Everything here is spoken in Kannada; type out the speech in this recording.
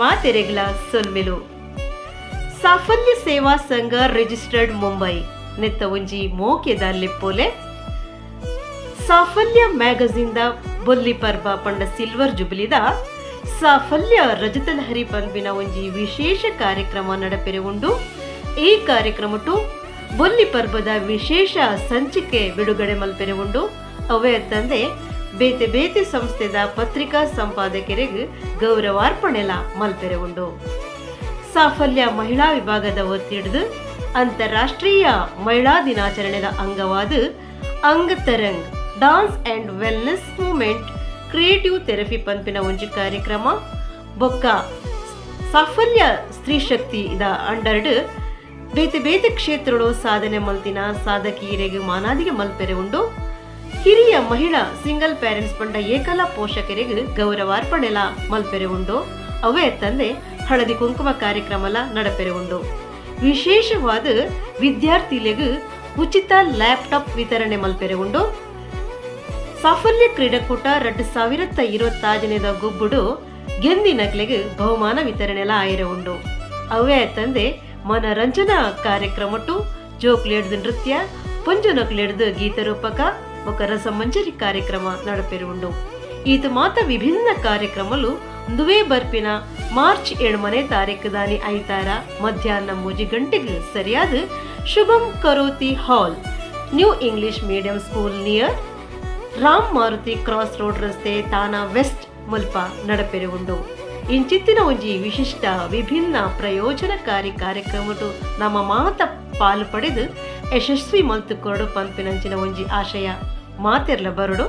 ಮಾತೆರೆಗ್ಲ ಸೊಲ್ಮೆಲು ಸಾಫಲ್ಯ ಸೇವಾ ಸಂಘ ರಿಜಿಸ್ಟರ್ಡ್ ಮುಂಬೈ ನೆತ್ತ ಒಂಜಿ ಮೋಕೆದ ಲೆಪ್ಪೋಲೆ ಸಾಫಲ್ಯ ಮ್ಯಾಗಝಿನ್ ದ ಬೊಲ್ಲಿ ಪರ್ಬ ಪಂಡ ಸಿಲ್ವರ್ ಜುಬಿಲಿದ ಸಾಫಲ್ಯ ರಜತಲಹರಿ ಪನ್ಪಿನ ಒಂಜಿ ವಿಶೇಷ ಕಾರ್ಯಕ್ರಮ ನಡಪೆರೆ ಉಂಡು. ಈ ಕಾರ್ಯಕ್ರಮಟು ಬೊಲ್ಲಿ ಪರ್ಬದ ವಿಶೇಷ ಸಂಚಿಕೆ ಬಿಡುಗಡೆ ಮಲ್ಪೆರೆ ಉಂಡು. ಅವೇ ತಂದೆ ಬೇತೆ ಬೇತೆ ಸಂಸ್ಥೆದ ಪತ್ರಿಕಾ ಸಂಪಾದಕರಿಗೆ ಗೌರವಾರ್ಪಣೆಲ ಮಲ್ಪೆರೆ ಉಂಡು. ಸಾಫಲ್ಯ ಮಹಿಳಾ ವಿಭಾಗದ ಒತ್ತಿಡಿದು ಅಂತಾರಾಷ್ಟ್ರೀಯ ಮಹಿಳಾ ದಿನಾಚರಣೆದ ಅಂಗವಾದ Angatarang dance and wellness movement creative therapy ಪಂಪಿನ ಒಂಜಿ ಕಾರ್ಯಕ್ರಮ ಬೊಕ್ಕ ಸಾಫಲ್ಯ ಸ್ತ್ರೀ ಶಕ್ತಿ ಇದ ಅಂಡರ್ಡ್ ಬೇತೆ ಬೇತೆ ಕ್ಷೇತ್ರಗಳು ಸಾಧನೆ ಮಲ್ತಿನ ಸಾಧಕಿಯರಿಗೆ ಮಾನಾದಿಗೆ ಮಲ್ಪೆರೆ ಉಂಡು. ಹಿರಿಯ ಮಹಿಳಾ ಸಿಂಗಲ್ ಪೇರೆಂಟ್ಸ್ ಪಂಡ ಏಕಲಾ ಪೋಷಕರಿಗೆ ಗೌರವಾರ್ಪಣೆಲ ಮಲ್ಪೆರೆ ಉಂಡು. ಅವೇ ತಂದೆ ಹಳದಿ ಕುಂಕುಮ ಕಾರ್ಯಕ್ರಮಲ ನಡಪೆರೆ ಉಂಡು. ವಿಶೇಷವಾದ ವಿದ್ಯಾರ್ಥಿಗಳಿಗೆ ಉಚಿತ ಲ್ಯಾಪ್ಟಾಪ್ ವಿತರಣೆ ಮಲ್ಪೆರೆ ಉಂಡು. ಸಾಫಲ್ಯ ಕ್ರೀಡಾಕೂಟ 2025 ಗೊಬ್ಬುಡು ಗೆಂದಿನಕ್ಲೆಗೆ ಬಹುಮಾನ ವಿತರಣೆಲ ಆಯ್ರೆ ಉಂಡು. ಅವೇ ತಂದೆ ಮನರಂಜನಾ ಕಾರ್ಯಕ್ರಮಟು ಜೋಕ್ಲೆಡ್ದು ನೃತ್ಯ ಪಂಜನಕ್ಲೆಡ್ದು ಗೀತರೂಪಕ ఒక రసమంజరి కార్ಯಕ್ರಮ ನಡಪೆರೆ ಉಂಡು. ಈತ ಮಾತ ವಿಭಿನ್ನ ಕಾರ್ಯಕ್ರಮಲು ದುವೇ ಬರ್ಪಿನ ಮಾರ್ಚ್ 7ನೇ ತಾರೀಕು ದಾನಿ ಐತಾರ ಮಧ್ಯಾಹ್ನ 3 ಗಂಟೆಗೆ ಸರಿಯಾದ Shubham Karoti hall new English medium school near Ram Maruti cross road ರಸ್ತೆ ತಾನಾ ವೆಸ್ಟ್ ಮುಲ್ಪ ನಡಪೆರೆ ಉಂಡು. ಇಂಚಿತ್ತಿನ ಒಂಜಿ ವಿಶಿಷ್ಟ ವಿಭಿನ್ನ ಪ್ರಯೋಜನಕಾರಿ ಕಾರ್ಯಕ್ರಮಟು ನಮ್ಮ ಮಾತ ಪಾಲು ಪಡೆದು ಯಶಸ್ವಿ ಮಲ್ತು ಕೊರಡು ಪಂಪಿನಂಚಿನ ಒಂಜಿ ಆಶಯ ಮಾತೆರ್ಲ ಬರಡು.